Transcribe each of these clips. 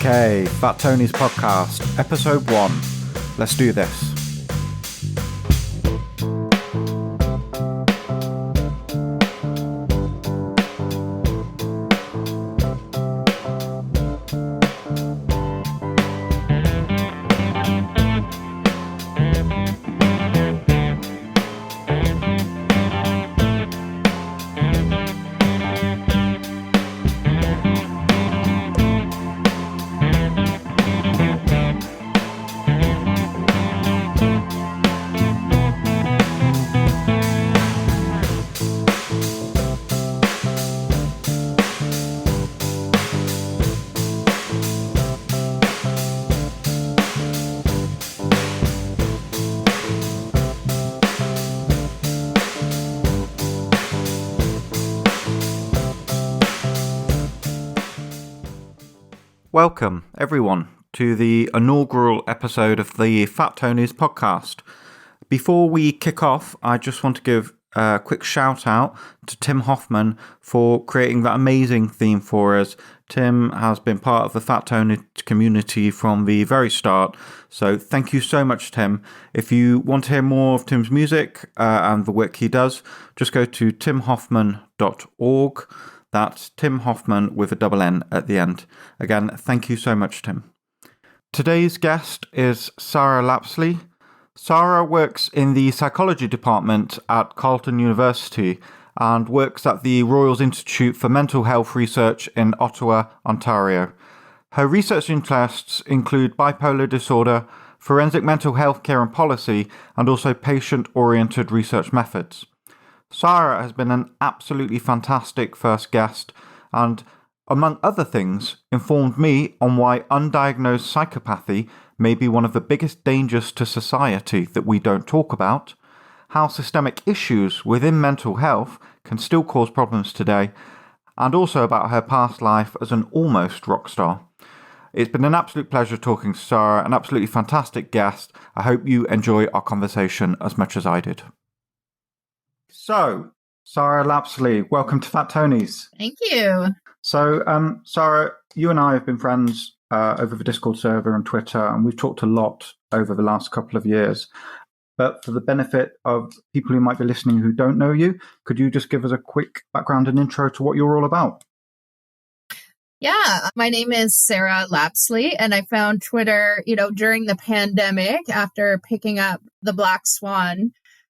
Okay, Fat Tony's podcast, episode 1. Let's do this. Welcome, everyone, to the inaugural episode of the Fat Tony's podcast. Before we kick off, I just want to give a quick shout out to Tim Hoffman for creating that amazing theme for us. Tim has been part of the Fat Tony community from the very start, so thank you so much, Tim. If you want to hear more of Tim's music and the work he does, just go to timhoffman.org. That's Tim Hoffman with a double N at the end. Again, thank you so much, Tim. Today's guest is Sara Lapsley. Sara works in the psychology department at Carleton University and works at the Royal Institute for Mental Health Research in Ottawa, Ontario. Her research interests include bipolar disorder, forensic mental health care and policy, and also patient-oriented research methods. Sara has been an absolutely fantastic first guest and, among other things, informed me on why undiagnosed psychopathy may be one of the biggest dangers to society that we don't talk about, how systemic issues within mental health can still cause problems today, and also about her past life as an almost rock star. It's been an absolute pleasure talking to Sara, an absolutely fantastic guest. I hope you enjoy our conversation as much as I did. So, Sara Lapsley, welcome to Fat Tony's. Thank you. So, Sara, you and I have been friends over the Discord server and Twitter, and we've talked a lot over the last couple of years. But for the benefit of people who might be listening who don't know you, could you just give us a quick background and intro to what you're all about? Yeah, my name is Sara Lapsley, and I found Twitter, during the pandemic after picking up the Black Swan,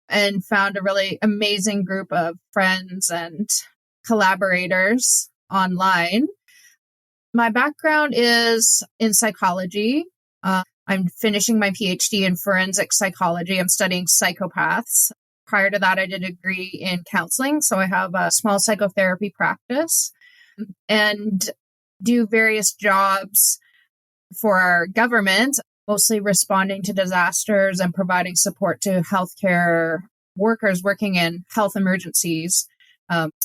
and found a really amazing group of friends and collaborators online. My background is in psychology. I'm finishing my PhD in forensic psychology. I'm studying psychopaths. Prior to that, I did a degree in counseling, so I have a small psychotherapy practice and do various jobs for our government, mostly responding to disasters and providing support to healthcare workers working in health emergencies.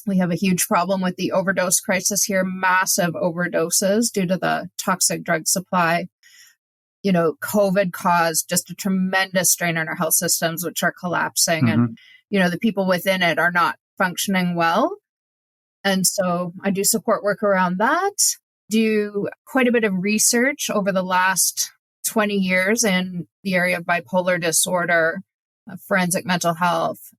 We have a huge problem with the overdose crisis here, massive overdoses due to the toxic drug supply. COVID caused just a tremendous strain on our health systems, which are collapsing. And, the people within it are not functioning well. And so I do support work around that, do quite a bit of research over the last 20 years in the area of bipolar disorder, forensic mental health,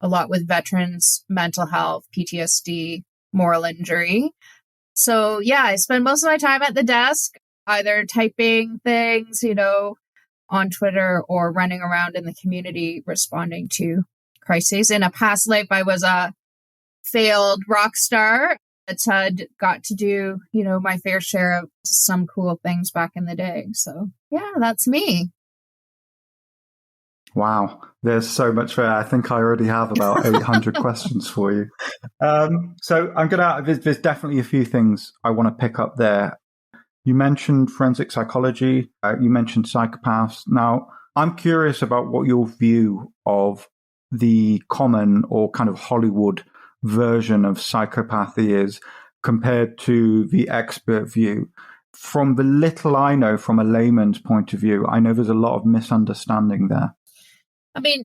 a lot with veterans, mental health, PTSD, moral injury. So yeah, I spend most of my time at the desk, either typing things, on Twitter or running around in the community responding to crises. In a past life, I was a failed rock star. Had got to do, my fair share of some cool things back in the day. So yeah, that's me. Wow. There's so much there. I think I already have about 800 questions for you. So there's definitely a few things I want to pick up there. You mentioned forensic psychology. You mentioned psychopaths. Now, I'm curious about what your view of the common or kind of Hollywood version of psychopathy is compared to the expert view. From the little I know from a layman's point of view, I know there's a lot of misunderstanding there. I mean,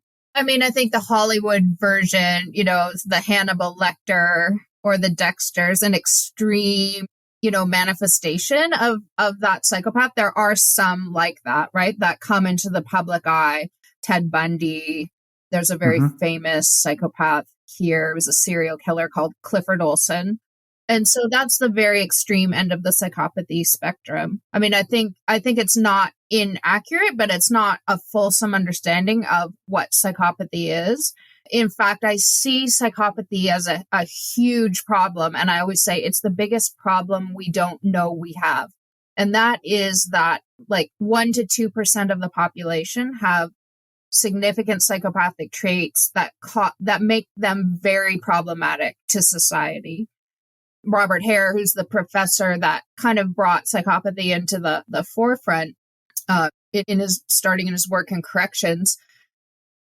I think the Hollywood version, the Hannibal Lecter or the Dexter's an extreme manifestation of that psychopath. There are some like that, right? That come into the public eye. Ted Bundy. There's a very famous psychopath here. It was a serial killer called Clifford Olson. And so that's the very extreme end of the psychopathy spectrum. I mean, I think it's not inaccurate, but it's not a fulsome understanding of what psychopathy is. In fact, I see psychopathy as a huge problem. And I always say it's the biggest problem we don't know we have. And that is that like 1 to 2% of the population have significant psychopathic traits that make them very problematic to society. Robert Hare, who's the professor that kind of brought psychopathy into the forefront, starting in his work in corrections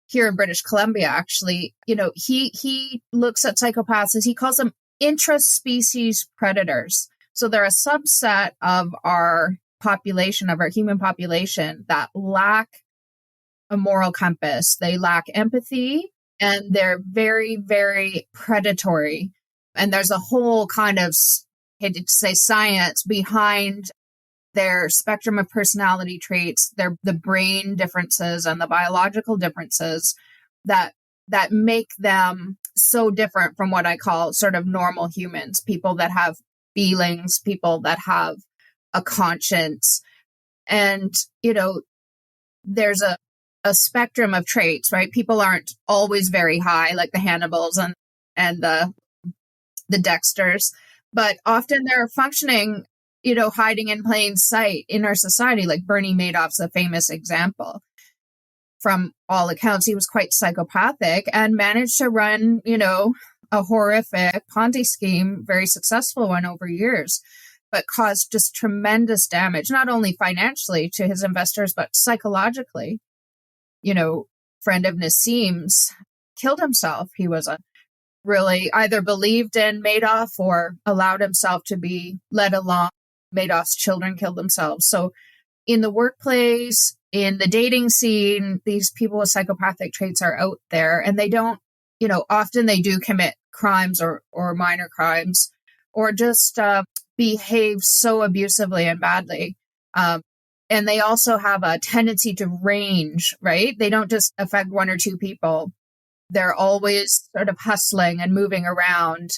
here in British Columbia, actually, he looks at psychopaths as he calls them intraspecies predators. So they're a subset of our population, of our human population, that lack a moral compass. They lack empathy, and they're very, very predatory. And there's a whole kind of, I hate to say, science behind their spectrum of personality traits, the brain differences and the biological differences that make them so different from what I call sort of normal humans, people that have feelings, people that have a conscience. And, there's a spectrum of traits, right? People aren't always very high, like the Hannibals and the Dexters, but often they're functioning, hiding in plain sight in our society. Like Bernie Madoff's a famous example. From all accounts, he was quite psychopathic and managed to run, a horrific Ponzi scheme, very successful one over years, but caused just tremendous damage, not only financially to his investors, but psychologically. Friend of Nassim's killed himself. He was really either believed in Madoff or allowed himself to be led along. Madoff's children killed themselves. So in the workplace, in the dating scene, these people with psychopathic traits are out there, and they don't, often they do commit crimes or minor crimes, or just behave so abusively and badly. And they also have a tendency to range, right? They don't just affect one or two people. They're always sort of hustling and moving around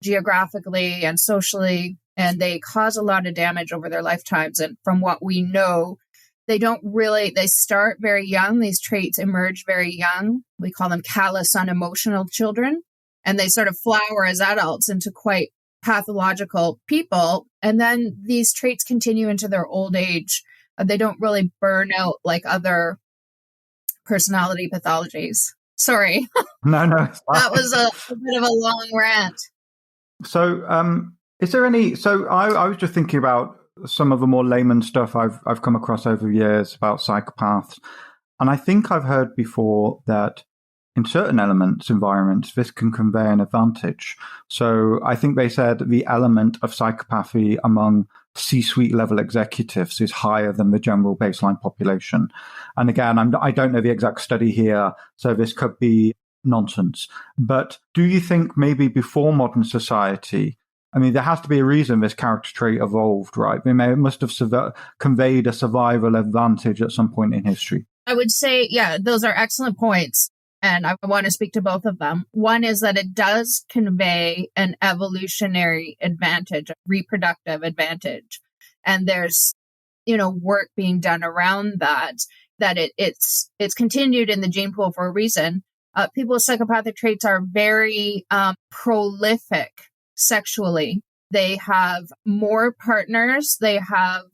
geographically and socially, and they cause a lot of damage over their lifetimes. And from what we know, they start very young. These traits emerge very young. We call them callous, unemotional children. And they sort of flower as adults into quite pathological people. And then these traits continue into their old age. They don't really burn out like other personality pathologies. Sorry. No. That was a bit of a long rant. So, is there any? So, I was just thinking about some of the more layman stuff I've come across over the years about psychopaths, and I think I've heard before that in certain environments, this can convey an advantage. So, I think they said the element of psychopathy among C-suite level executives is higher than the general baseline population. And again, I don't know the exact study here, so this could be nonsense. But do you think maybe before modern society, I mean, there has to be a reason this character trait evolved, right? It must have conveyed a survival advantage at some point in history. I would say, yeah, those are excellent points. And I want to speak to both of them. One is that it does convey an evolutionary advantage, a reproductive advantage. And there's, work being done around that it's continued in the gene pool for a reason. People with psychopathic traits are very prolific sexually. They have more partners. They have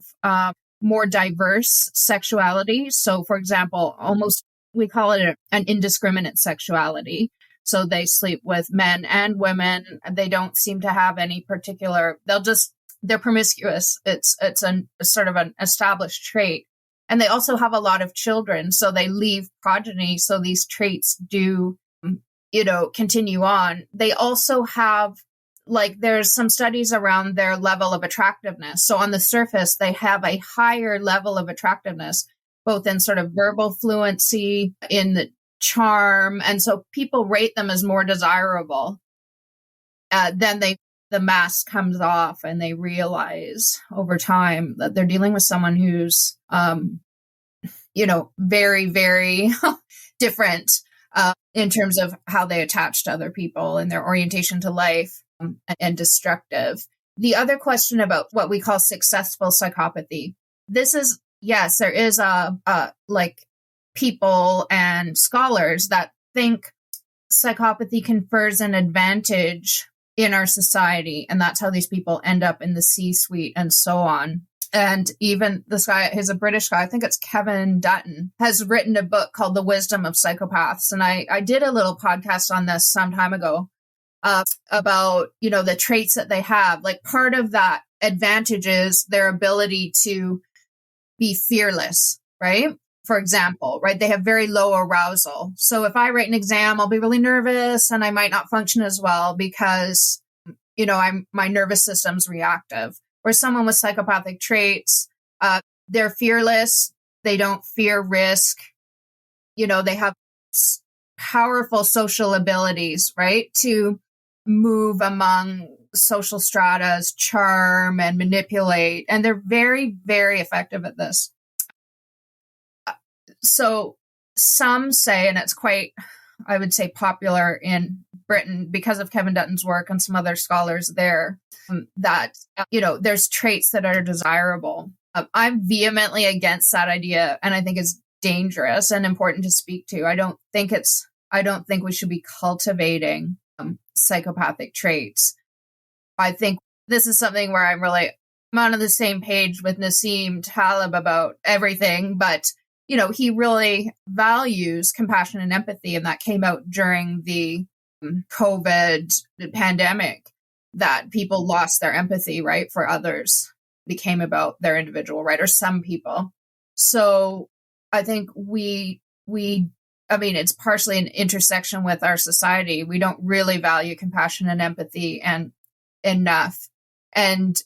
more diverse sexuality. So, for example, we call it an indiscriminate sexuality. So they sleep with men and women. They don't seem to have any particular, they're promiscuous. It's a sort of an established trait. And they also have a lot of children. So they leave progeny. So these traits do, continue on. They also have, there's some studies around their level of attractiveness. So on the surface, they have a higher level of attractiveness, both in sort of verbal fluency, in the charm. And so people rate them as more desirable than they the mask comes off and they realize over time that they're dealing with someone who's, very, very different in terms of how they attach to other people and their orientation to life, and destructive. The other question about what we call successful psychopathy. This is, yes, there is people and scholars that think psychopathy confers an advantage in our society, and that's how these people end up in the C-suite and so on. And even this guy, he's a British guy, I think it's Kevin Dutton, has written a book called The Wisdom of Psychopaths. And I did a little podcast on this some time ago about, the traits that they have. Like, part of that advantage is their ability to be fearless, right? For example, right? They have very low arousal. So if I write an exam, I'll be really nervous and I might not function as well because, my nervous system's reactive. Or someone with psychopathic traits, they're fearless. They don't fear risk. They have powerful social abilities, right? To move among social stratas, charm and manipulate. And they're very, very effective at this. So some say, and it's quite, I would say, popular in Britain because of Kevin Dutton's work and some other scholars there, that, there's traits that are desirable. I'm vehemently against that idea, and I think it's dangerous and important to speak to. I don't think we should be cultivating psychopathic traits. I think this is something where I'm on the same page with Nassim Taleb about everything, but he really values compassion and empathy, and that came out during the COVID pandemic, that people lost their empathy, right, for others, became about their individual, right, or some people. So I think it's partially an intersection with our society. We don't really value compassion and empathy and enough. And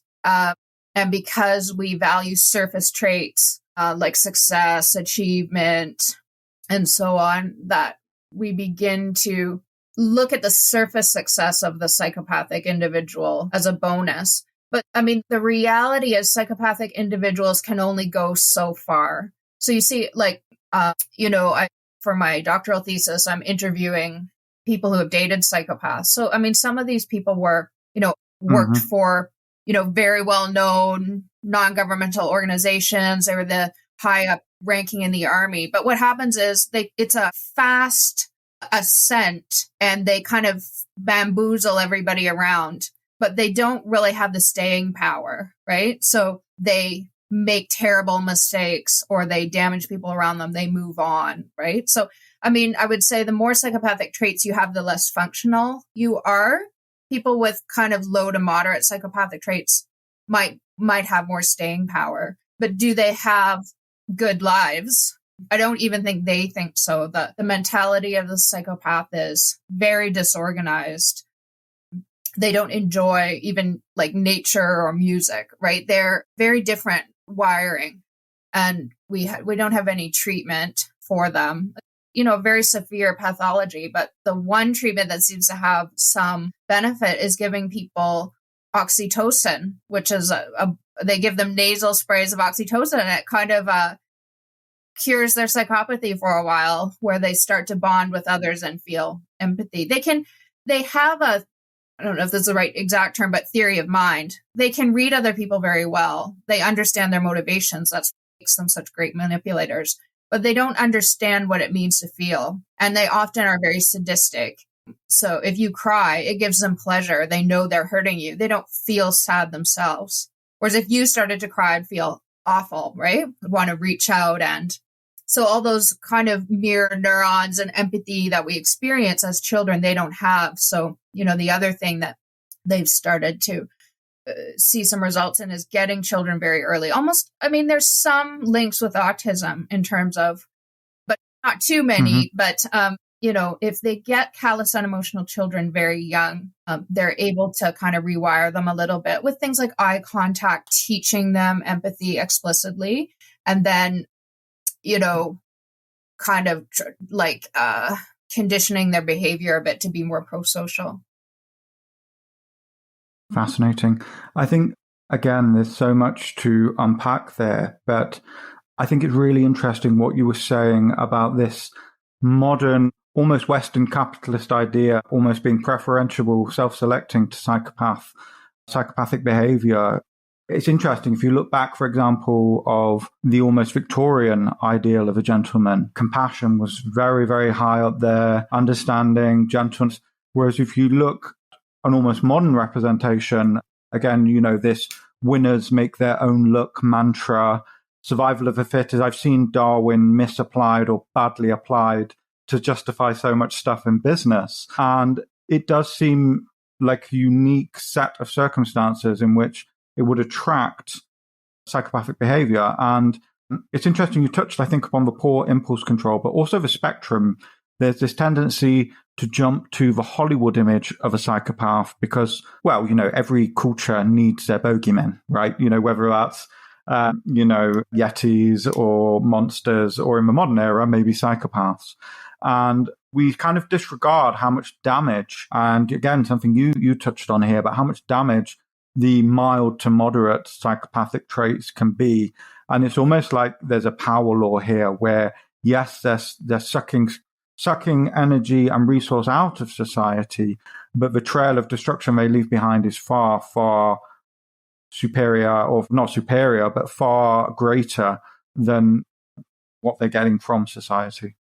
because we value surface traits, like success, achievement, and so on, that we begin to look at the surface success of the psychopathic individual as a bonus. But the reality is psychopathic individuals can only go so far. So you see, for my doctoral thesis, I'm interviewing people who have dated psychopaths. So, some of these people were, worked for, very well-known non-governmental organizations. They were the high up ranking in the army. But what happens is it's a fast ascent and they kind of bamboozle everybody around, but they don't really have the staying power, right? So they make terrible mistakes or they damage people around them. They move on, right? So, I would say the more psychopathic traits you have, the less functional you are. People with kind of low to moderate psychopathic traits might have more staying power, but do they have good lives? I don't even think they think so. The mentality of the psychopath is very disorganized. They don't enjoy even like nature or music, right? They're very different wiring, and we don't have any treatment for them. Very severe pathology, but the one treatment that seems to have some benefit is giving people oxytocin, which is they give them nasal sprays of oxytocin, and it kind of cures their psychopathy for a while, where they start to bond with others and feel empathy. They have I don't know if this is the right exact term, but theory of mind. They can read other people very well. They understand their motivations. That's what makes them such great manipulators. But they don't understand what it means to feel. And they often are very sadistic. So if you cry, it gives them pleasure. They know they're hurting you. They don't feel sad themselves. Whereas if you started to cry, I'd feel awful, right? I'd want to reach out. And so all those kind of mirror neurons and empathy that we experience as children, they don't have. So, the other thing that they've started to see some results in is getting children very early. Almost, there's some links with autism in terms of, but not too many, but, if they get callous, unemotional children very young, they're able to kind of rewire them a little bit with things like eye contact, teaching them empathy explicitly, and then, kind of conditioning their behavior a bit to be more pro-social. Fascinating. I think, again, there's so much to unpack there, but I think it's really interesting what you were saying about this modern, almost Western capitalist idea, almost being preferential, self-selecting to psychopathic behavior. It's interesting. If you look back, for example, of the almost Victorian ideal of a gentleman, compassion was very, very high up there, understanding, gentleness. Whereas if you look an almost modern representation, again, this winners make their own luck mantra, survival of the fittest. I've seen Darwin misapplied or badly applied to justify so much stuff in business. And it does seem like a unique set of circumstances in which it would attract psychopathic behavior. And it's interesting, you touched, I think, upon the poor impulse control, but also the spectrum. There's this tendency to jump to the Hollywood image of a psychopath because, well, every culture needs their bogeymen, right? Whether that's, yetis or monsters, or in the modern era, maybe psychopaths. And we kind of disregard how much damage, and again, something you touched on here, but how much damage the mild to moderate psychopathic traits can be. And it's almost like there's a power law here where, yes, they're sucking energy and resource out of society, but the trail of destruction they leave behind is far, far superior, or not superior, but far greater than what they're getting from society.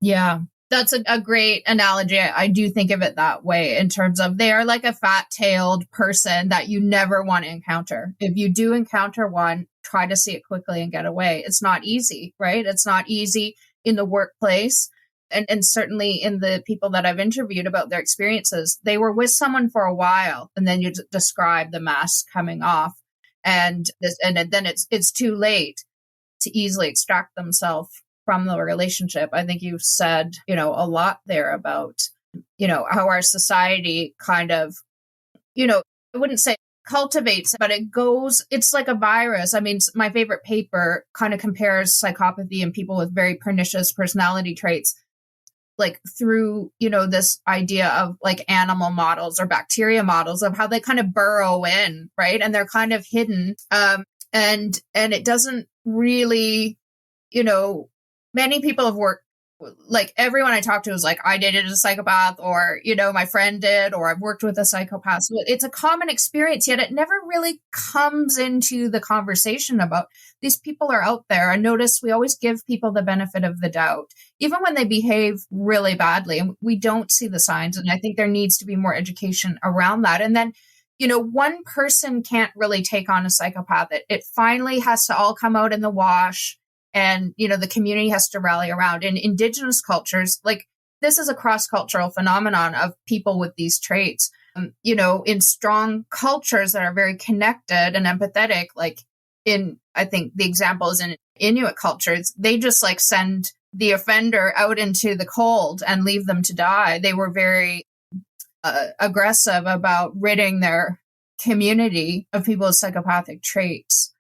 Yeah, that's a great analogy. I do think of it that way, in terms of they are like a fat-tailed person that you never want to encounter. If you do encounter one, try to see it quickly and get away. It's not easy, right? It's not easy in the workplace. And certainly in the people that I've interviewed about their experiences, they were with someone for a while, and then you describe the mask coming off, and then it's too late to easily extract themselves from the relationship. I think you've said, a lot there about, how our society kind of, I wouldn't say cultivates, but it's like a virus. I mean, my favorite paper kind of compares psychopathy and people with very pernicious personality traits, like through, this idea of like animal models or bacteria models of how they kind of burrow in, right? And they're kind of hidden. And it doesn't really, many people have worked, like everyone I talked to was like, I dated a psychopath, or, my friend did, or I've worked with a psychopath. So it's a common experience, yet it never really comes into the conversation about these people are out there. I notice we always give people the benefit of the doubt, even when they behave really badly, and we don't see the signs. And I think there needs to be more education around that. And then, one person can't really take on a psychopath. It finally has to all come out in the wash. And, the community has to rally around. In Indigenous cultures, like this is a cross-cultural phenomenon of people with these traits. In strong cultures that are very connected and empathetic, like I think the example is in Inuit cultures, they just like send the offender out into the cold and leave them to die. They were very aggressive about ridding their community of people with psychopathic traits.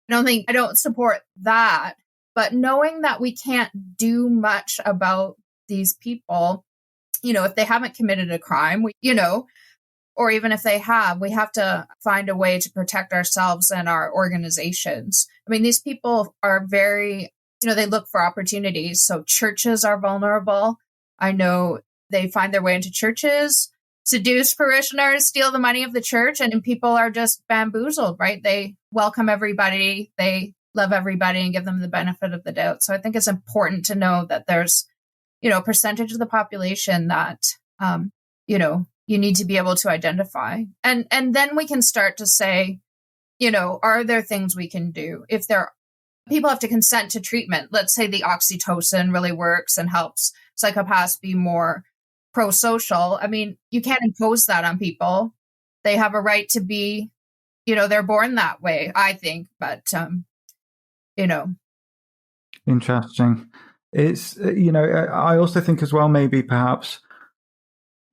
I don't support that, but knowing that we can't do much about these people, if they haven't committed a crime, or even if they have, we have to find a way to protect ourselves and our organizations. I mean, these people are very, they look for opportunities. So churches are vulnerable. I know they find their way into churches, seduce parishioners, steal the money of the church, and people are just bamboozled, right? They welcome everybody, they love everybody, and give them the benefit of the doubt. So I think it's important to know that there's, a percentage of the population that, you need to be able to identify. And then we can start to say, are there things we can do? If people have to consent to treatment, let's say the oxytocin really works and helps psychopaths be more pro-social. I mean, you can't impose that on people. They have a right to be, they're born that way, I think. But, Interesting. It's, I also think as well, maybe perhaps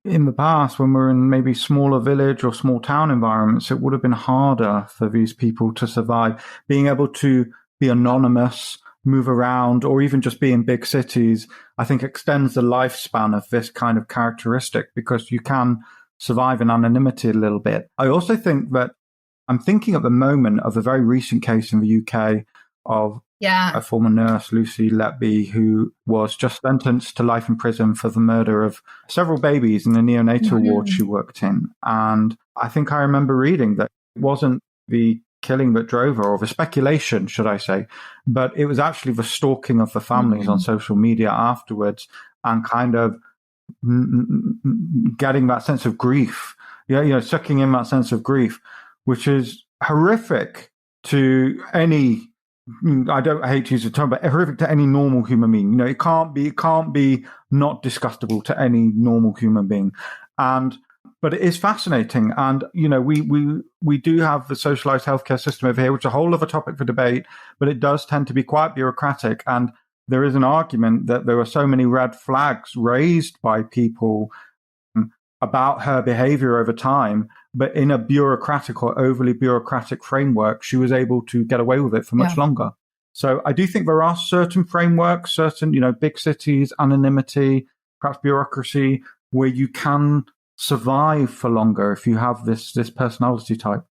in the past, when we're in maybe smaller village or small town environments, it would have been harder for these people to survive. Being able to be anonymous, move around, or even just be in big cities, I think extends the lifespan of this kind of characteristic, because you can survive in anonymity a little bit. I also think that I'm thinking at the moment of a very recent case in the UK of a former nurse, Lucy Letby, who was just sentenced to life in prison for the murder of several babies in a neonatal ward she worked in. And I think I remember reading that it wasn't the killing that drove her, or the speculation, should I say, but it was actually the stalking of the families on social media afterwards and kind of getting that sense of grief, sucking in that sense of grief, which is horrific to any, I hate to use the term, but horrific to any normal human being. It can't be not disgustable to any normal human being. But it is fascinating. And, we do have the socialized healthcare system over here, which is a whole other topic for debate, but it does tend to be quite bureaucratic. And there is an argument that there were so many red flags raised by people about her behavior over time, but in a bureaucratic or overly bureaucratic framework, she was able to get away with it for much longer. So I do think there are certain frameworks, certain, big cities, anonymity, perhaps bureaucracy, where you can survive for longer if you have this personality type.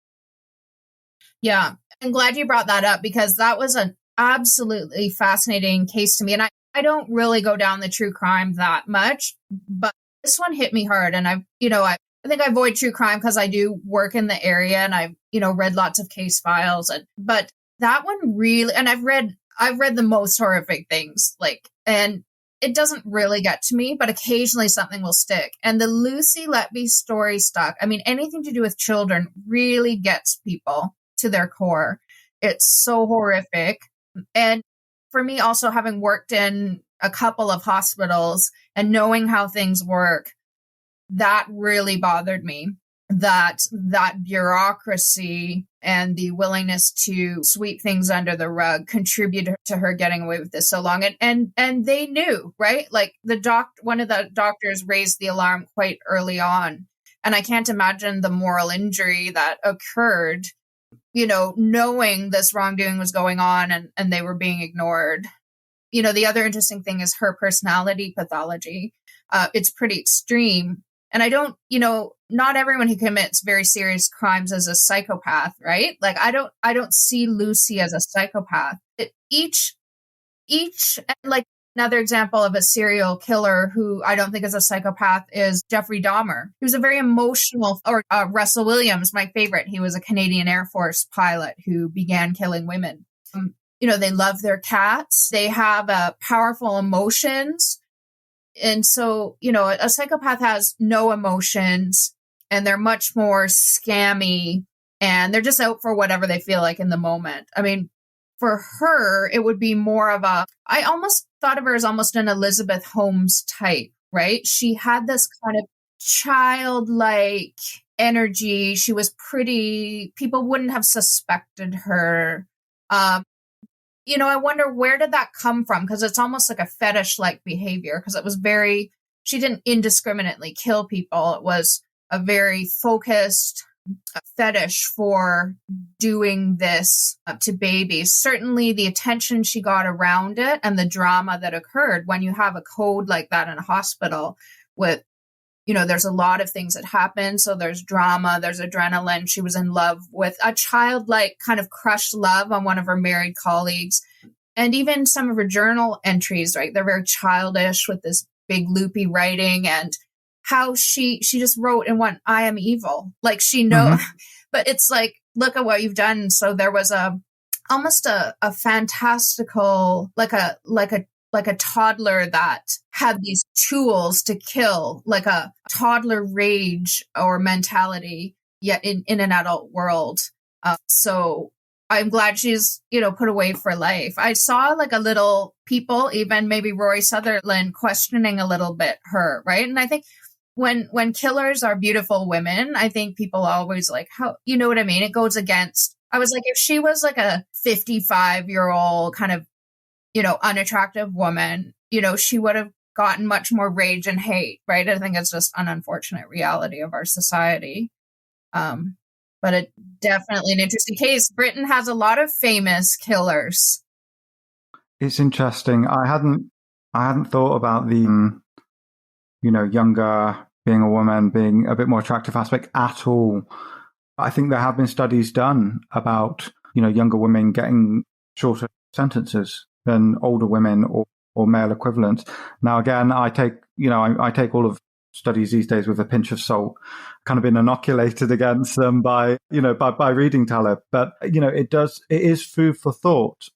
Yeah, I'm glad you brought that up, because that was an absolutely fascinating case to me. And I don't really go down the true crime that much, but this one hit me hard. And I think I avoid true crime because I do work in the area and I've, read lots of case files. But that one really, and I've read the most horrific things, and it doesn't really get to me, but occasionally something will stick. And the Lucy Letby story stuck. I mean, anything to do with children really gets people to their core. It's so horrific. And for me, also having worked in a couple of hospitals and knowing how things work, that really bothered me. That bureaucracy and the willingness to sweep things under the rug contributed to her getting away with this so long. And they knew, right? Like one of the doctors raised the alarm quite early on. And I can't imagine the moral injury that occurred, knowing this wrongdoing was going on and they were being ignored. The other interesting thing is her personality pathology. It's pretty extreme. And I don't, not everyone who commits very serious crimes is a psychopath, right? Like I don't see Lucy as a psychopath. Like another example of a serial killer who I don't think is a psychopath is Jeffrey Dahmer. He was a very emotional, or Russell Williams, my favorite. He was a Canadian Air Force pilot who began killing women. They love their cats. They have powerful emotions. And so, a psychopath has no emotions and they're much more scammy and they're just out for whatever they feel like in the moment. I mean, for her, it would be more of I almost thought of her as almost an Elizabeth Holmes type, right? She had this kind of childlike energy. She was pretty, people wouldn't have suspected her. I wonder, where did that come from? Because it's almost like a fetish-like behavior, because it was she didn't indiscriminately kill people. It was a very focused fetish for doing this to babies. Certainly the attention she got around it and the drama that occurred when you have a code like that in a hospital with, there's a lot of things that happen. So there's drama, there's adrenaline. She was in love with a childlike kind of crushed love on one of her married colleagues. And even some of her journal entries, right? They're very childish with this big loopy writing, and how she just wrote and went, I am evil. Like she knows, but it's like, look at what you've done. So there was almost a fantastical, like a toddler that had these tools to kill, like a toddler rage or mentality, yet in an adult world. So I'm glad she's, put away for life. I saw like a little people, even maybe Rory Sutherland, questioning a little bit her, right? And I think when killers are beautiful women, I think people always like, how, you know what I mean? It goes against, I was like, if she was like a 55-year-old kind of, unattractive woman, she would have gotten much more rage and hate, right? I think it's just an unfortunate reality of our society. But it definitely an interesting case. Britain has a lot of famous killers. It's interesting. I hadn't thought about the, younger being a woman, being a bit more attractive aspect at all. I think there have been studies done about, younger women getting shorter sentences than older women or male equivalents. Now, again, I take all of studies these days with a pinch of salt, kind of been inoculated against them by reading Taleb. But, it is food for thought.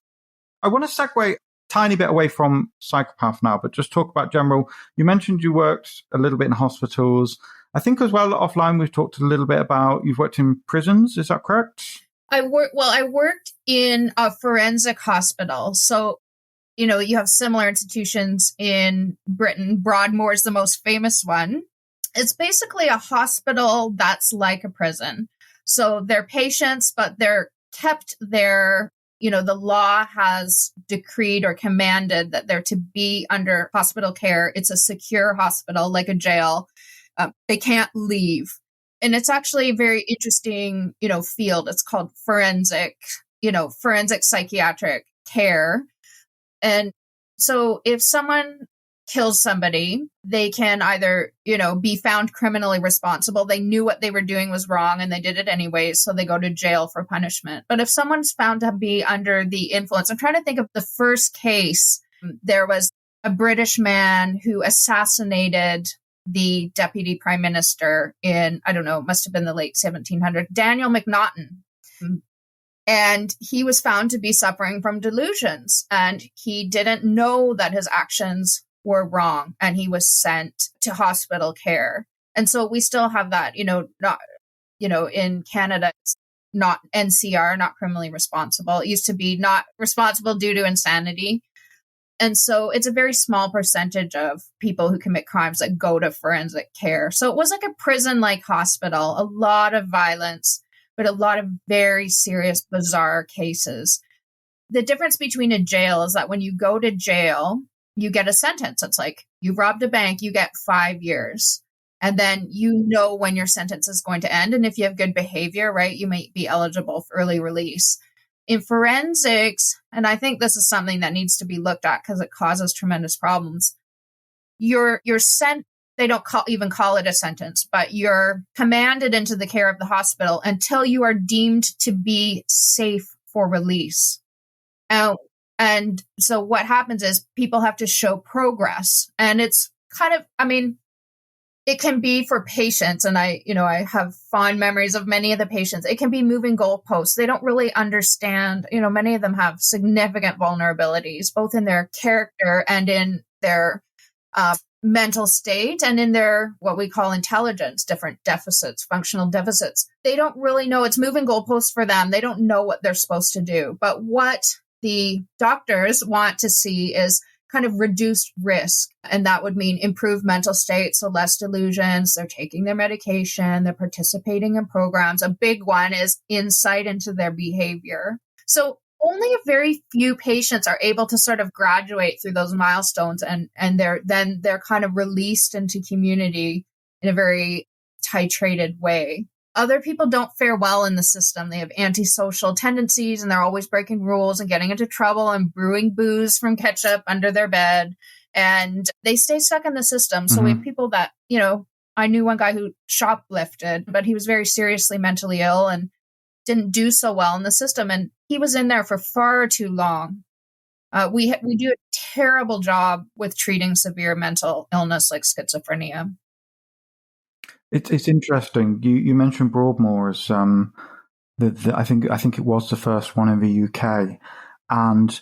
I want to segue a tiny bit away from psychopath now, but just talk about general. You mentioned you worked a little bit in hospitals. I think as well offline we've talked a little bit about you've worked in prisons. Is that correct? I worked in a forensic hospital. So, you have similar institutions in Britain. Broadmoor is the most famous one. It's basically a hospital that's like a prison. So they're patients, but they're kept there. The law has decreed or commanded that they're to be under hospital care. It's a secure hospital, like a jail. They can't leave. And it's actually a very interesting, field. It's called forensic psychiatric care. And so if someone kills somebody, they can either, be found criminally responsible. They knew what they were doing was wrong and they did it anyways, so they go to jail for punishment. But if someone's found to be under the influence, I'm trying to think of the first case. There was a British man who assassinated the deputy prime minister in, I don't know, it must have been the late 1700s, Daniel Macnaghten. And he was found to be suffering from delusions, and he didn't know that his actions were wrong, and he was sent to hospital care. And so we still have that, not, in Canada, it's not NCR, not criminally responsible. It used to be not responsible due to insanity. And so it's a very small percentage of people who commit crimes that go to forensic care. So it was like a prison-like hospital, a lot of violence, but a lot of very serious, bizarre cases. The difference between a jail is that when you go to jail, you get a sentence. It's like, you robbed a bank, you get 5 years. And then when your sentence is going to end. And if you have good behavior, right, you might be eligible for early release. In forensics, and I think this is something that needs to be looked at because it causes tremendous problems, you're sent. They don't even call it a sentence, but you're commanded into the care of the hospital until you are deemed to be safe for release. And so what happens is people have to show progress. And it's kind of, it can be for patients. And I have fond memories of many of the patients. It can be moving goalposts. They don't really understand, many of them have significant vulnerabilities, both in their character and in their mental state and in their, what we call intelligence, different deficits, functional deficits. They don't really know. It's moving goalposts for them. They don't know what they're supposed to do. But what the doctors want to see is kind of reduced risk. And that would mean improved mental state, so less delusions. They're taking their medication. They're participating in programs. A big one is insight into their behavior. So only a very few patients are able to sort of graduate through those milestones, and they're kind of released into community in a very titrated way. Other people don't fare well in the system. They have antisocial tendencies, and they're always breaking rules and getting into trouble and brewing booze from ketchup under their bed, and they stay stuck in the system. So we have people that, I knew one guy who shoplifted, but he was very seriously mentally ill and didn't do so well in the system. And he was in there for far too long. We do a terrible job with treating severe mental illness like schizophrenia. It's interesting. You mentioned Broadmoor as I think it was the first one in the UK, and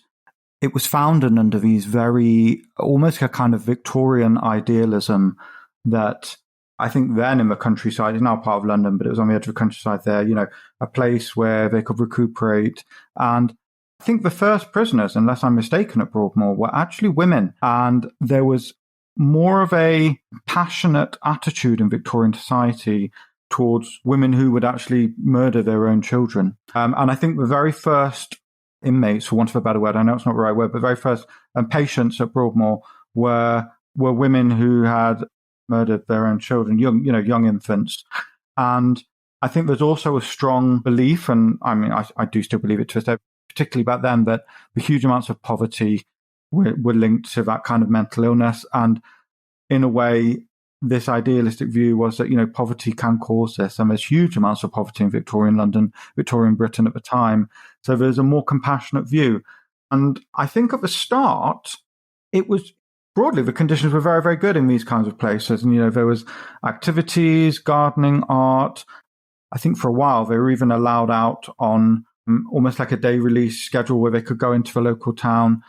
it was founded under these very almost a kind of Victorian idealism that I think then in the countryside, it's now part of London, but it was on the edge of the countryside there, a place where they could recuperate. And I think the first prisoners, unless I'm mistaken, at Broadmoor were actually women. And there was more of a passionate attitude in Victorian society towards women who would actually murder their own children. And I think the very first inmates, for want of a better word, I know it's not the right word, but the very first patients at Broadmoor were women who had murdered their own children, young infants. And I think there's also a strong belief, and I do still believe it to this day, particularly back then, that the huge amounts of poverty were linked to that kind of mental illness. And in a way, this idealistic view was that, poverty can cause this. And there's huge amounts of poverty in Victorian London, Victorian Britain at the time. So there's a more compassionate view. And I think at the start, it was broadly, the conditions were very, very good in these kinds of places. And, there was activities, gardening, art. I think for a while they were even allowed out on almost like a day release schedule where they could go into the local town.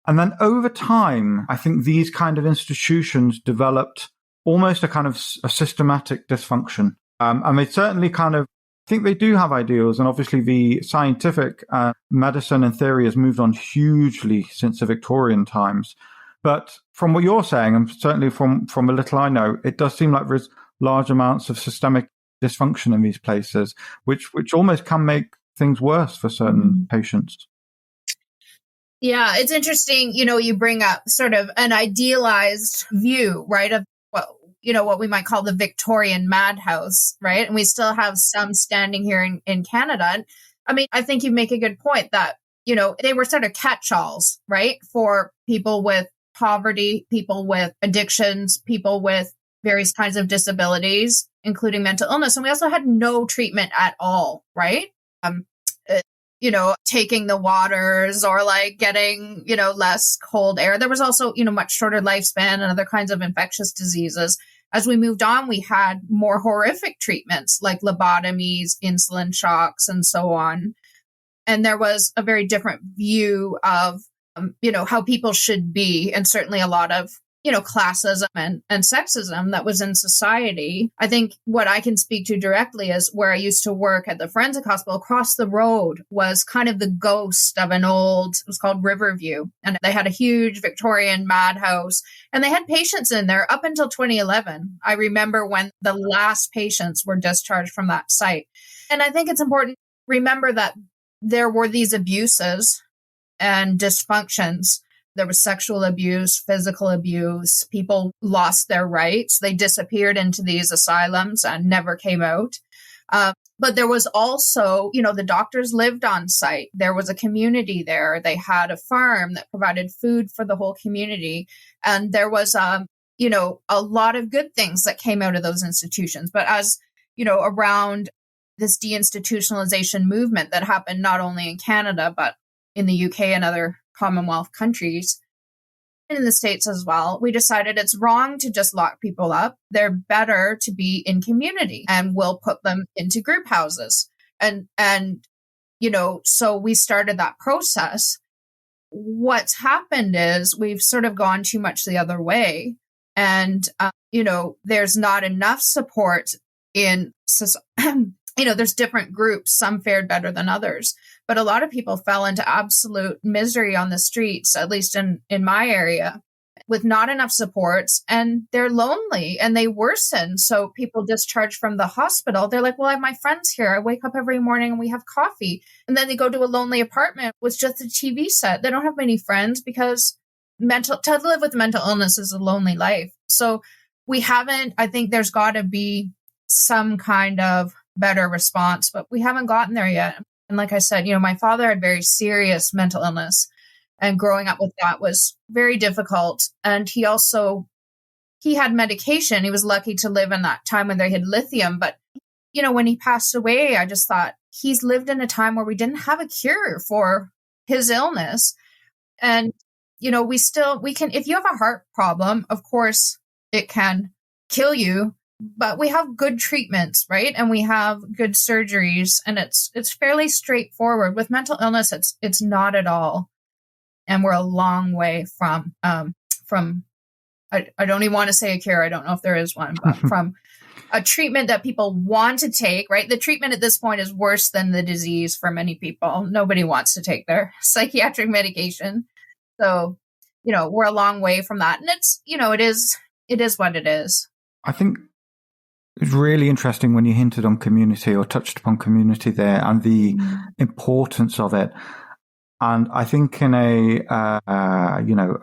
And then over time, I think these kind of institutions developed almost a kind of a systematic dysfunction. And they certainly I think they do have ideals. And obviously the scientific medicine and theory has moved on hugely since the Victorian times. But from what you're saying, and certainly from a little I know, it does seem like there's large amounts of systemic dysfunction in these places, which almost can make things worse for certain patients. Yeah, it's interesting, you bring up sort of an idealized view, right, of what we might call the Victorian madhouse, right? And we still have some standing here in Canada. And I mean, I think you make a good point that, they were sort of catch-alls, right, for people with poverty, people with addictions, people with various kinds of disabilities, including mental illness. And we also had no treatment at all, right? Taking the waters or like getting, less cold air. There was also, much shorter lifespan and other kinds of infectious diseases. As we moved on, we had more horrific treatments like lobotomies, insulin shocks, and so on. And there was a very different view of, how people should be, and certainly a lot of, classism and sexism that was in society. I think what I can speak to directly is where I used to work at the forensic hospital. Across the road was kind of the ghost of it was called Riverview. And they had a huge Victorian madhouse and they had patients in there up until 2011. I remember when the last patients were discharged from that site. And I think it's important to remember that there were these abuses and dysfunctions. There was sexual abuse, physical abuse. People lost their rights. They disappeared into these asylums and never came out. But there was also, the doctors lived on site. There was a community there. They had a farm that provided food for the whole community. And there was, a lot of good things that came out of those institutions. But as, around this deinstitutionalization movement that happened not only in Canada, but in the UK and other Commonwealth countries, and in the States as well, we decided it's wrong to just lock people up. They're better to be in community, and we'll put them into group houses. And so we started that process. What's happened is we've sort of gone too much the other way. And, there's not enough support in society. There's different groups. Some fared better than others. But a lot of people fell into absolute misery on the streets, at least in my area, with not enough supports. And they're lonely and they worsen. So people discharged from the hospital, they're like, well, I have my friends here. I wake up every morning and we have coffee. And then they go to a lonely apartment with just a TV set. They don't have many friends because to live with mental illness is a lonely life. So I think there's got to be some kind of better response, but we haven't gotten there yet. And like I said, my father had very serious mental illness, and growing up with that was very difficult. And he had medication. He was lucky to live in that time when they had lithium. But, when he passed away, I just thought he's lived in a time where we didn't have a cure for his illness. And, we can, if you have a heart problem, of course it can kill you. But we have good treatments, right? And we have good surgeries, and it's fairly straightforward. With mental illness, it's not at all. And we're a long way from I don't even want to say a cure. I don't know if there is one, but from a treatment that people want to take, right? The treatment at this point is worse than the disease for many people. Nobody wants to take their psychiatric medication. So, we're a long way from that. And it's, it is what it is. I think it's really interesting when you hinted on community or touched upon community there and the importance of it. And I think in a,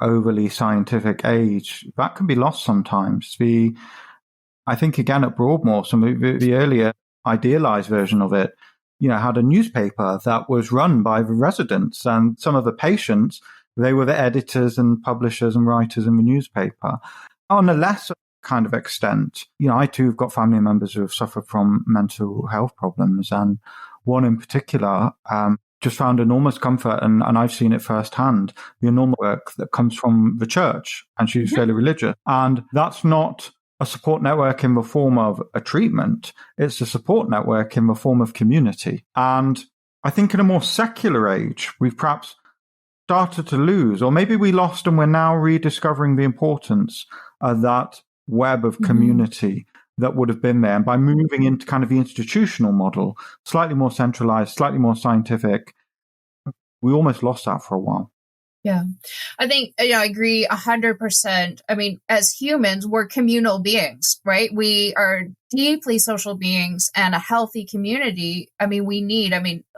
overly scientific age, that can be lost sometimes. I think again at Broadmoor, some of the earlier idealized version of it, had a newspaper that was run by the residents, and some of the patients, they were the editors and publishers and writers in the newspaper. On a less kind of extent. I too have got family members who have suffered from mental health problems, and one in particular just found enormous comfort, and I've seen it firsthand, the enormous work that comes from the church, and she's fairly religious. And that's not a support network in the form of a treatment, it's a support network in the form of community. And I think in a more secular age, we've perhaps started to lose, or maybe we lost, and we're now rediscovering the importance of that web of community that would have been there. And by moving into kind of the institutional model, slightly more centralized, slightly more scientific, we almost lost that for a while. Yeah, I think, I agree 100%. I mean, as humans, we're communal beings, right? We are deeply social beings, and a healthy community. I mean,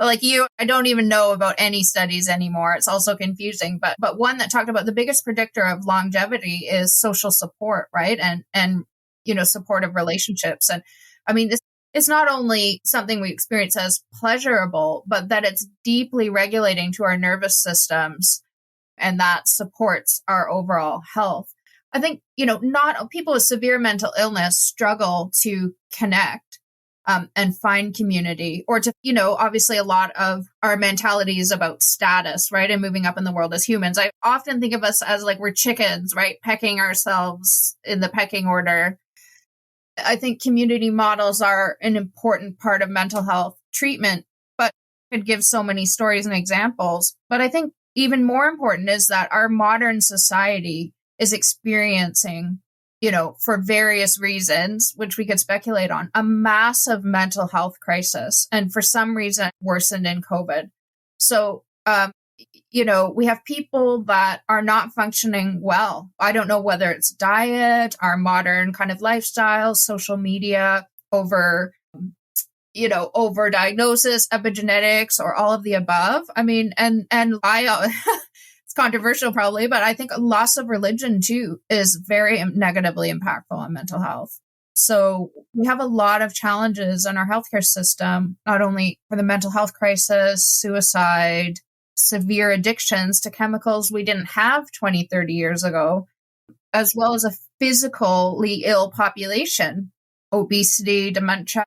like you, I don't even know about any studies anymore. It's also confusing, but one that talked about the biggest predictor of longevity is social support, right? And supportive relationships. And I mean, it's not only something we experience as pleasurable, but that it's deeply regulating to our nervous systems, and that supports our overall health. I think, not people with severe mental illness struggle to connect and find community, or to, obviously a lot of our mentality is about status, right? And moving up in the world as humans. I often think of us as like we're chickens, right? Pecking ourselves in the pecking order. I think community models are an important part of mental health treatment, but I could give so many stories and examples. But I think even more important is that our modern society is experiencing, for various reasons, which we could speculate on, a massive mental health crisis, and for some reason worsened in COVID. So, we have people that are not functioning well. I don't know whether it's diet, our modern kind of lifestyle, social media, over diagnosis, epigenetics, or all of the above. I mean, and I, it's controversial probably, but I think a loss of religion too is very negatively impactful on mental health. So we have a lot of challenges in our healthcare system, not only for the mental health crisis, suicide, severe addictions to chemicals we didn't have 20, 30 years ago, as well as a physically ill population, obesity, dementia,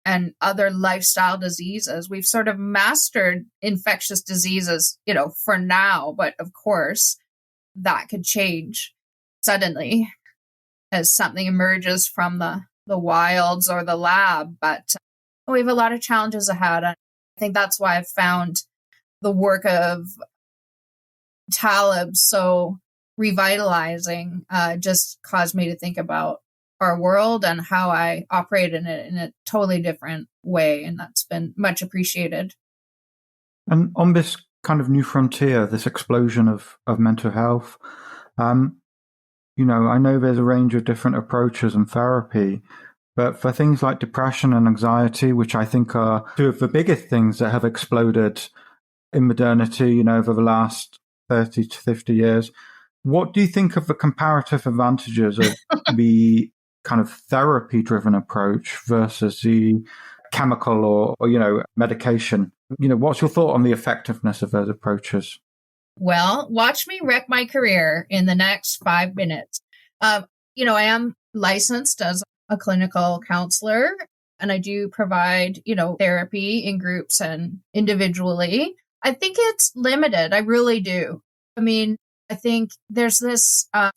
and other lifestyle diseases. We've sort of mastered infectious diseases, for now, but of course that could change suddenly as something emerges from the wilds or the lab. But we have a lot of challenges ahead. And I think that's why I've found the work of Taleb so revitalizing, just caused me to think about our world and how I operate in it in a totally different way. And that's been much appreciated. And on this kind of new frontier, this explosion of mental health, I know there's a range of different approaches and therapy, but for things like depression and anxiety, which I think are two of the biggest things that have exploded in modernity, over the last 30 to 50 years, what do you think of the comparative advantages of the kind of therapy-driven approach versus the chemical or medication? What's your thought on the effectiveness of those approaches? Well, watch me wreck my career in the next 5 minutes. I am licensed as a clinical counselor, and I do provide, therapy in groups and individually. I think it's limited. I really do. I mean, I think there's a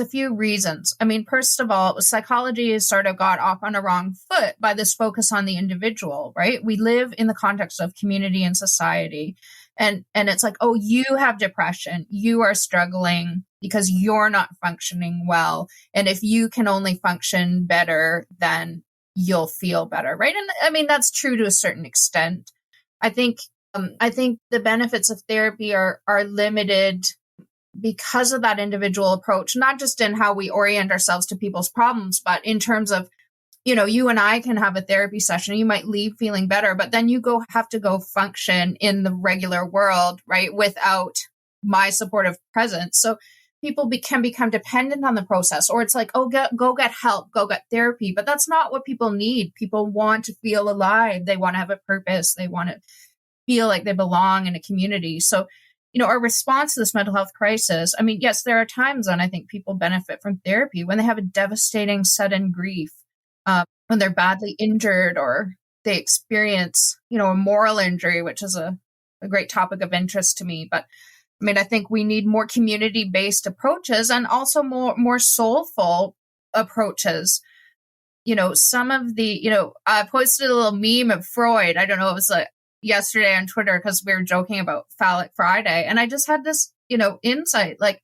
few reasons. I mean, first of all, psychology has sort of got off on a wrong foot by this focus on the individual, right? We live in the context of community and society. And it's like, oh, you have depression. You are struggling because you're not functioning well. And if you can only function better, then you'll feel better, right? And I mean, that's true to a certain extent. I think the benefits of therapy are limited because of that individual approach, not just in how we orient ourselves to people's problems, but in terms of, you and I can have a therapy session. You might leave feeling better, but then you have to go function in the regular world, right? Without my supportive presence. So people can become dependent on the process, or it's like, oh, go get help, go get therapy. But that's not what people need. People want to feel alive. They want to have a purpose. They want to feel like they belong in a community. So our response to this mental health crisis. I mean, yes, there are times when I think people benefit from therapy when they have a devastating sudden grief, when they're badly injured, or they experience, a moral injury, which is a great topic of interest to me. But I mean, I think we need more community-based approaches and also more soulful approaches. Some of the, I posted a little meme of Freud. I don't know, it was like yesterday on Twitter because we were joking about Phallic Friday. And I just had this, insight, like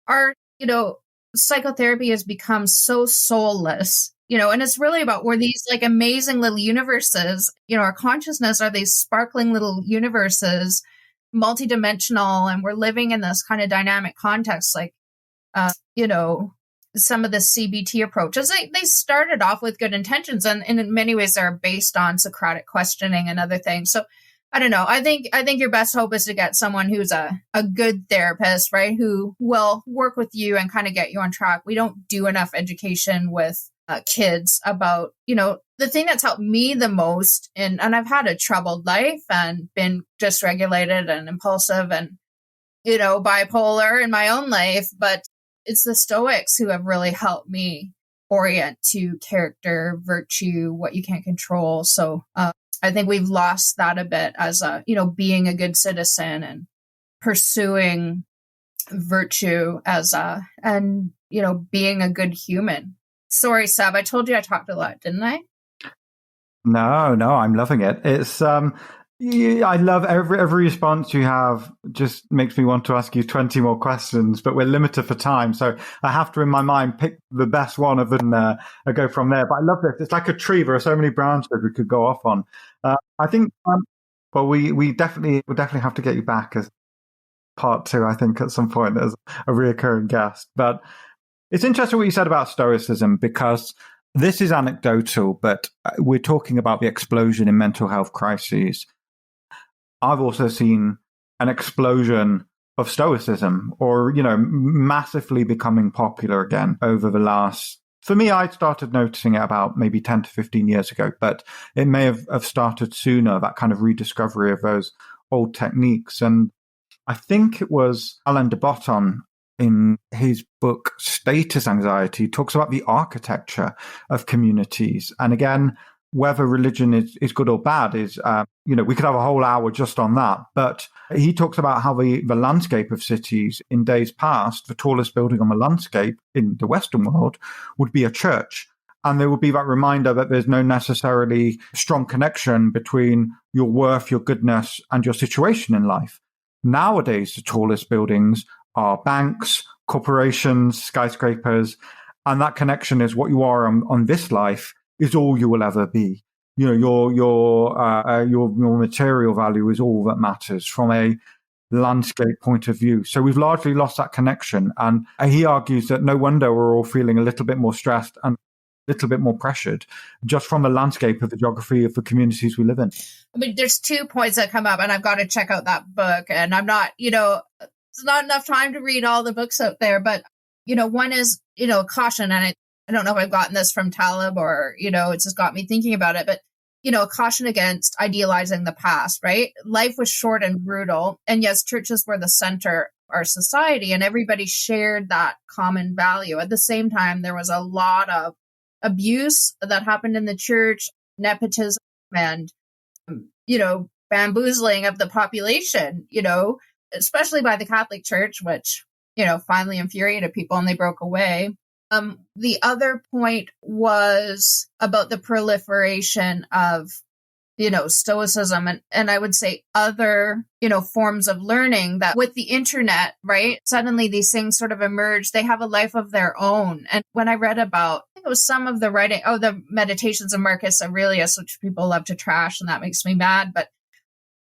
our, psychotherapy has become so soulless, and it's really about we're these like amazing little universes, our consciousness are these sparkling little universes, multidimensional, and we're living in this kind of dynamic context, like, some of the CBT approaches, they started off with good intentions, and in many ways they're based on Socratic questioning and other things. So I don't know. I think your best hope is to get someone who's a good therapist, right? Who will work with you and kind of get you on track. We don't do enough education with kids about, the thing that's helped me the most. And I've had a troubled life and been dysregulated and impulsive and, bipolar in my own life. But it's the Stoics who have really helped me orient to character, virtue, what you can't control. So I think we've lost that a bit as being a good citizen and pursuing virtue and being a good human. Sorry, Sab, I told you I talked a lot, didn't I? No, I'm loving it. It's I love every response you have. Just makes me want to ask you 20 more questions, but we're limited for time, so I have to, in my mind, pick the best one of them and go from there. But I love this. It's like a tree. There are so many branches we could go off on. I think, well, we definitely have to get you back as part 2. I think at some point as a reoccurring guest. But it's interesting what you said about Stoicism, because this is anecdotal, but we're talking about the explosion in mental health crises. I've also seen an explosion of Stoicism, or, massively becoming popular again over the last, for me, I started noticing it about maybe 10 to 15 years ago, but it may have started sooner, that kind of rediscovery of those old techniques. And I think it was Alain de Botton in his book Status Anxiety talks about the architecture of communities. And again, whether religion is good or bad is, we could have a whole hour just on that. But he talks about how the landscape of cities in days past, the tallest building on the landscape in the Western world would be a church. And there would be that reminder that there's no necessarily strong connection between your worth, your goodness, and your situation in life. Nowadays, the tallest buildings are banks, corporations, skyscrapers, and that connection is what you are on this life is all you will ever be. Your material value is all that matters from a landscape point of view. So we've largely lost that connection. And he argues that no wonder we're all feeling a little bit more stressed and a little bit more pressured just from the landscape of the geography of the communities we live in. I mean, there's 2 points that come up, and I've got to check out that book. And I'm not, it's not enough time to read all the books out there. But, one is, caution. And I don't know if I've gotten this from Taleb or, it's just got me thinking about it. But, a caution against idealizing the past, right? Life was short and brutal. And yes, churches were the center of our society and everybody shared that common value. At the same time, there was a lot of abuse that happened in the church, nepotism and, bamboozling of the population, especially by the Catholic Church, which, finally infuriated people and they broke away. The other point was about the proliferation of, Stoicism and I would say other, forms of learning that with the internet, right? Suddenly these things sort of emerge. They have a life of their own. And when I read about, I think it was some of the writing, the Meditations of Marcus Aurelius, which people love to trash, and that makes me mad. But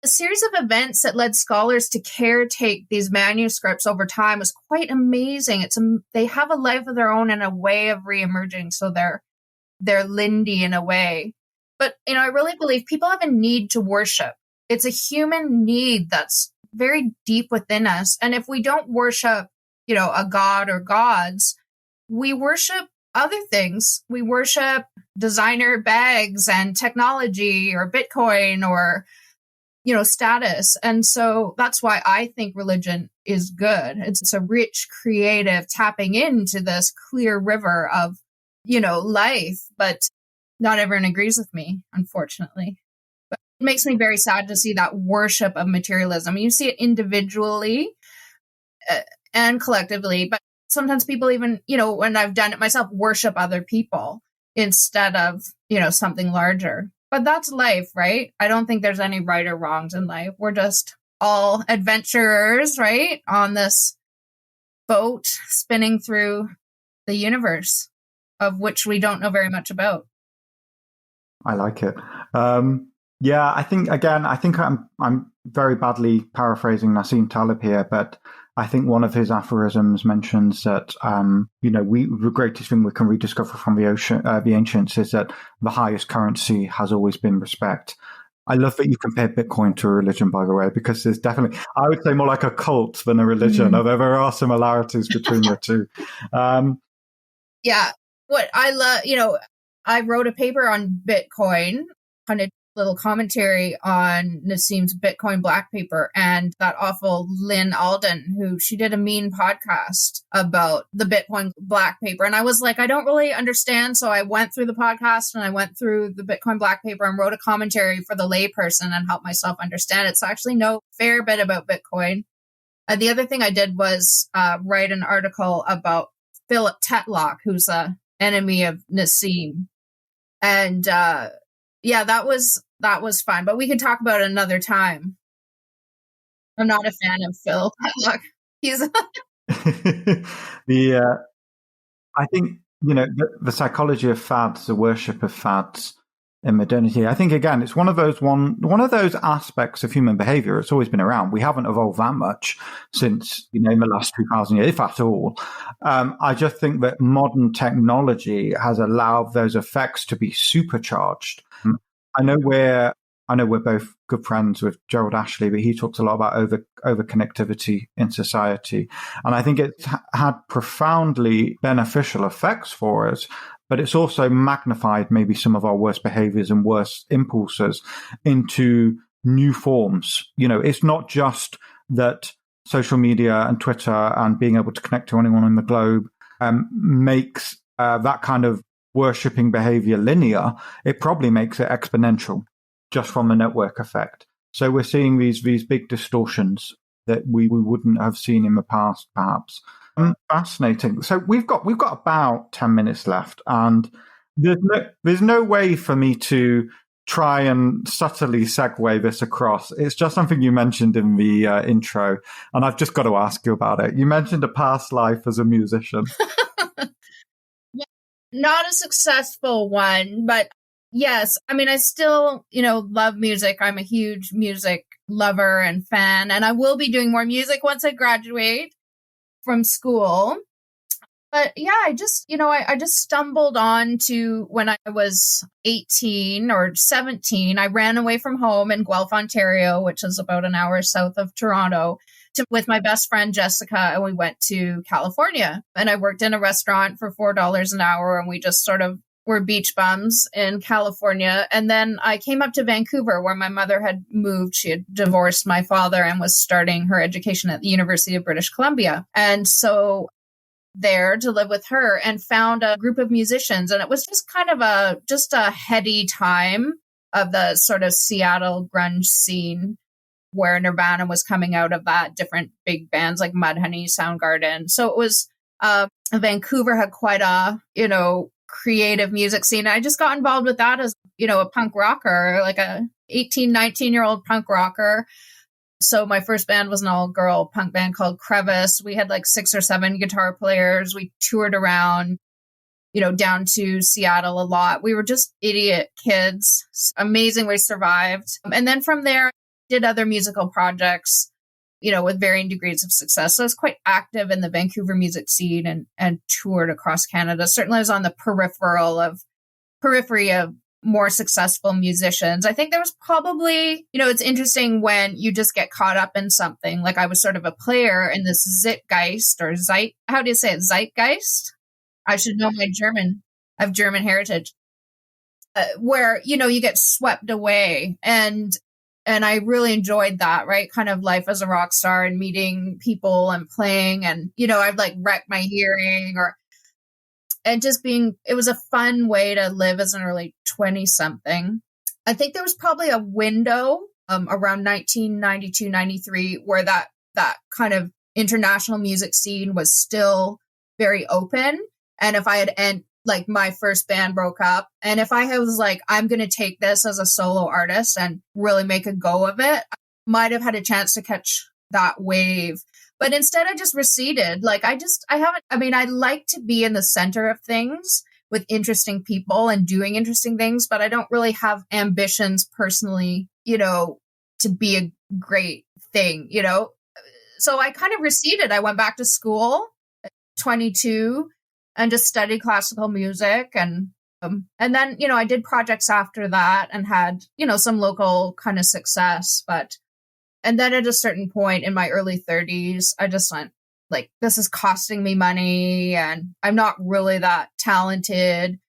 a series of events that led scholars to caretake these manuscripts over time was quite amazing. They have a life of their own and a way of reemerging. So they're Lindy in a way. But, I really believe people have a need to worship. It's a human need that's very deep within us. And if we don't worship, a god or gods, we worship other things. We worship designer bags and technology or Bitcoin or status. And so that's why I think religion is good. It's a rich, creative tapping into this clear river of, life, but not everyone agrees with me, unfortunately. But it makes me very sad to see that worship of materialism. You see it individually and collectively, but sometimes people even, when I've done it myself, worship other people instead of, something larger. But that's life, right? I don't think there's any right or wrongs in life. We're just all adventurers, right? On this boat spinning through the universe, of which we don't know very much about. I like it. Yeah, I think I'm very badly paraphrasing Nassim Taleb here, but I think one of his aphorisms mentions that the greatest thing we can rediscover from the ancients is that the highest currency has always been respect. I love that you compare Bitcoin to a religion, by the way, because there's definitely, I would say, more like a cult than a religion, although there are similarities between the two. Yeah, what I love, I wrote a paper on Bitcoin, kind of little commentary on Nassim's Bitcoin black paper, and that awful Lynn Alden, who she did a mean podcast about the Bitcoin black paper. And I was like, I don't really understand. So I went through the podcast and I went through the Bitcoin black paper and wrote a commentary for the layperson and helped myself understand it. So I actually know a fair bit about Bitcoin. And the other thing I did was write an article about Philip Tetlock, who's a enemy of Nassim. And that was fun, but we can talk about it another time. I'm not a fan of Phil Tetlock. He's I think the psychology of fads, the worship of fads in modernity. I think again, it's one of those aspects of human behavior. It's always been around. We haven't evolved that much since in the last 2,000 years, if at all. I just think that modern technology has allowed those effects to be supercharged. I know we're both good friends with Gerald Ashley, but he talks a lot about over connectivity in society. And I think it's had profoundly beneficial effects for us, but it's also magnified maybe some of our worst behaviors and worst impulses into new forms. It's not just that social media and Twitter and being able to connect to anyone in the globe makes that kind of worshipping behavior linear. It probably makes it exponential just from the network effect. So we're seeing these big distortions that we wouldn't have seen in the past, perhaps. Fascinating. So we've got about 10 minutes left, and there's no way for me to try and subtly segue this across. It's just something you mentioned in the intro, and I've just got to ask you about it. You mentioned a past life as a musician. Not a successful one, but yes. I mean, I still, love music. I'm a huge music lover and fan, and I will be doing more music once I graduate from school. But yeah, I just stumbled on to when I was 18 or 17, I ran away from home in Guelph, Ontario, which is about an hour south of Toronto, with my best friend, Jessica, and we went to California. And I worked in a restaurant for $4 an hour, and we just sort of were beach bums in California. And then I came up to Vancouver, where my mother had moved. She had divorced my father and was starting her education at the University of British Columbia. And so there to live with her, and found a group of musicians. And it was just kind of a heady time of the sort of Seattle grunge scene, where Nirvana was coming out of that, different big bands like Mudhoney, Soundgarden. So it was, Vancouver had quite a, creative music scene. I just got involved with that as, a punk rocker, like a 18, 19-year-old punk rocker. So my first band was an all-girl punk band called Crevice. We had like 6 or 7 guitar players. We toured around, down to Seattle a lot. We were just idiot kids. Amazing we survived. And then from there, did other musical projects, with varying degrees of success. So I was quite active in the Vancouver music scene and toured across Canada. Certainly I was on the periphery of more successful musicians. I think there was probably, it's interesting when you just get caught up in something. Like I was sort of a player in this Zeitgeist or how do you say it? Zeitgeist? I should know my German. I have German heritage. Where, you get swept away. And And I really enjoyed that, right? Kind of life as a rock star and meeting people and playing. And, I'd like wreck my hearing and just it was a fun way to live as an early 20 something. I think there was probably a window around 1992, 93, where that kind of international music scene was still very open. And if I had like my first band broke up, and if I was like, I'm going to take this as a solo artist and really make a go of it, I might have had a chance to catch that wave. But instead I just receded. Like I like to be in the center of things with interesting people and doing interesting things, but I don't really have ambitions personally, to be a great thing, So I kind of receded. I went back to school at 22 and just studied classical music. And then, I did projects after that and had, some local kind of success. And then at a certain point in my early 30s, I just went like, this is costing me money and I'm not really that talented.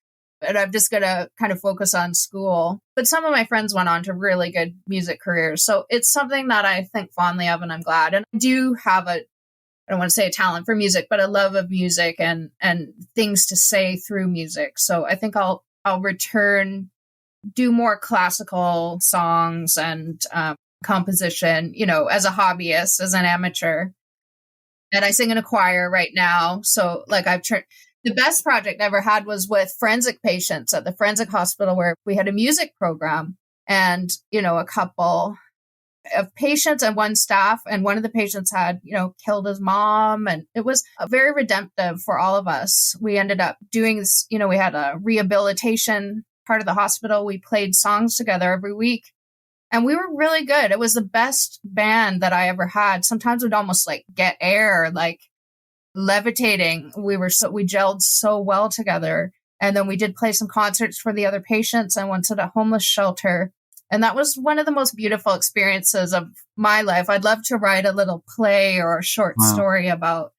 And I'm just going to kind of focus on school. But some of my friends went on to really good music careers. So it's something that I think fondly of, and I'm glad. And I do have I don't want to say a talent for music, but a love of music and things to say through music. So I think I'll do more classical songs and composition, as a hobbyist, as an amateur. And I sing in a choir right now. So like the best project I ever had was with forensic patients at the forensic hospital, where we had a music program and, a couple of patients and one staff, and one of the patients had, killed his mom, and it was very redemptive for all of us. We ended up doing this, we had a rehabilitation part of the hospital. We played songs together every week, and we were really good. It was the best band that I ever had. Sometimes we'd almost like get air, like levitating. We gelled so well together. And then we did play some concerts for the other patients and once at a homeless shelter. And that was one of the most beautiful experiences of my life. I'd love to write a little play or a short story about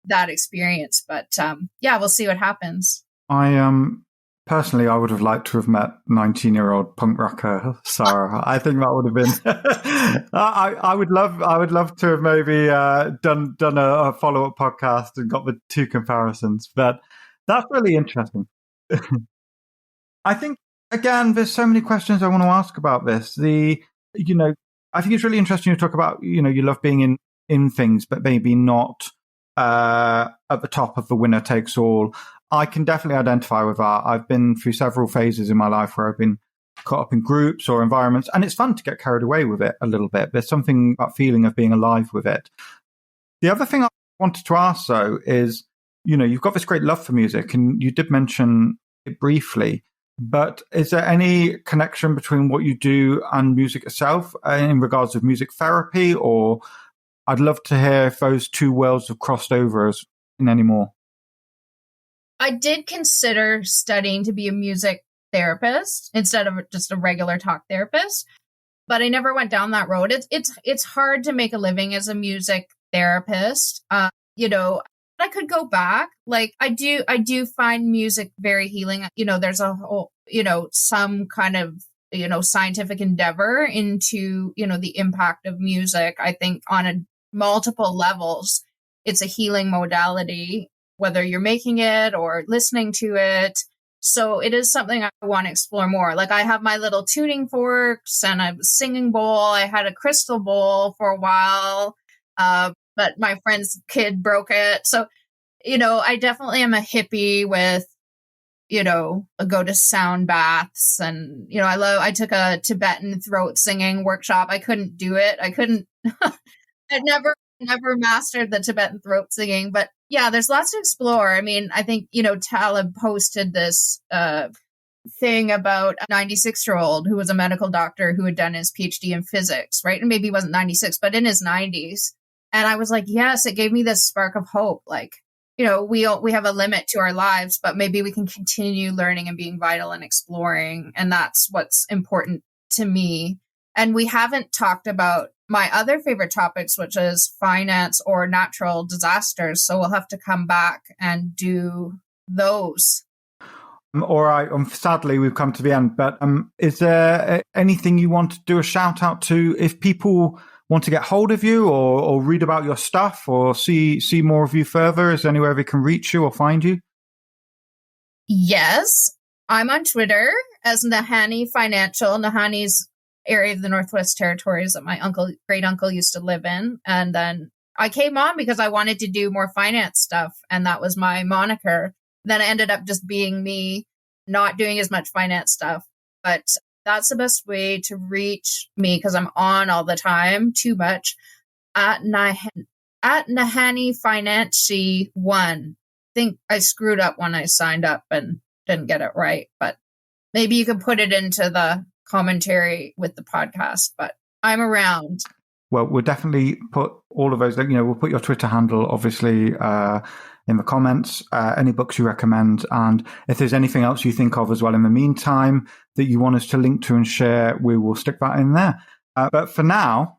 that experience. But we'll see what happens. Personally, I would have liked to have met 19-year-old punk rocker Sara. I think that would have been. I would love to have maybe done a follow-up podcast and got the two comparisons. But that's really interesting. I think, again, there's so many questions I want to ask about this. I think it's really interesting to talk about, you love being in things, but maybe not at the top of the winner takes all. I can definitely identify with that. I've been through several phases in my life where I've been caught up in groups or environments, and it's fun to get carried away with it a little bit. There's something about feeling of being alive with it. The other thing I wanted to ask, though, is, you've got this great love for music, and you did mention it briefly, but is there any connection between what you do and music itself in regards of music therapy? Or I'd love to hear if those two worlds have crossed over in any more. I did consider studying to be a music therapist instead of just a regular talk therapist, but I never went down that road. It's hard to make a living as a music therapist. I could go back. Like I do find music very healing. There's a whole, some kind of, scientific endeavor into, the impact of music. I think on multiple levels, it's a healing modality, whether you're making it or listening to it. So it is something I want to explore more. Like I have my little tuning forks and I have a singing bowl. I had a crystal bowl for a while, but my friend's kid broke it. So, I definitely am a hippie with, I go to sound baths and, I took a Tibetan throat singing workshop. I couldn't do it. I'd never mastered the Tibetan throat singing, but yeah, there's lots to explore. I mean, I think, Talib posted this thing about a 96-year-old who was a medical doctor who had done his PhD in physics, right? And maybe he wasn't 96, but in his 90s. And I was like, yes, it gave me this spark of hope. Like, we have a limit to our lives, but maybe we can continue learning and being vital and exploring. And that's what's important to me. And we haven't talked about my other favorite topics, which is finance or natural disasters. So we'll have to come back and do those. All right. Sadly, we've come to the end. But is there anything you want to do a shout out to if people want to get hold of you or read about your stuff or see more of you further? Is there anywhere they can reach you or find you? Yes, I'm on Twitter as Nahani Financial. Nahani's area of the Northwest Territories that my great uncle used to live in. And then I came on because I wanted to do more finance stuff, and that was my moniker. Then it ended up just being me, not doing as much finance stuff. But that's the best way to reach me because I'm on all the time, too much, at Nahani Financi 1. I think I screwed up when I signed up and didn't get it right, but maybe you could put it into the commentary with the podcast, but I'm around. Well, we'll definitely put all of those, we'll put your Twitter handle, obviously, in the comments, any books you recommend. And if there's anything else you think of as well in the meantime that you want us to link to and share, we will stick that in there. But for now,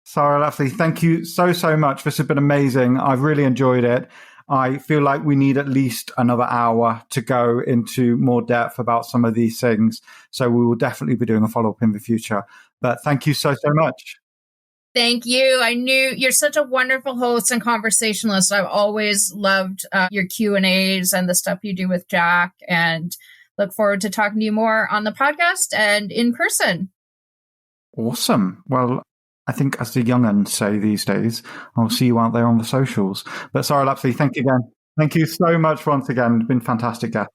Sara Lapsley, thank you so much. This has been amazing. I've really enjoyed it. I feel like we need at least another hour to go into more depth about some of these things. So we will definitely be doing a follow-up in the future. But thank you so much. Thank you. I knew you're such a wonderful host and conversationalist. I've always loved your Q&As and the stuff you do with Jack, and look forward to talking to you more on the podcast and in person. Awesome. Well, I think as the young'uns say these days, I'll see you out there on the socials. But Sara Lapsley, thank you again. Thank you so much once again. It's been fantastic, guest.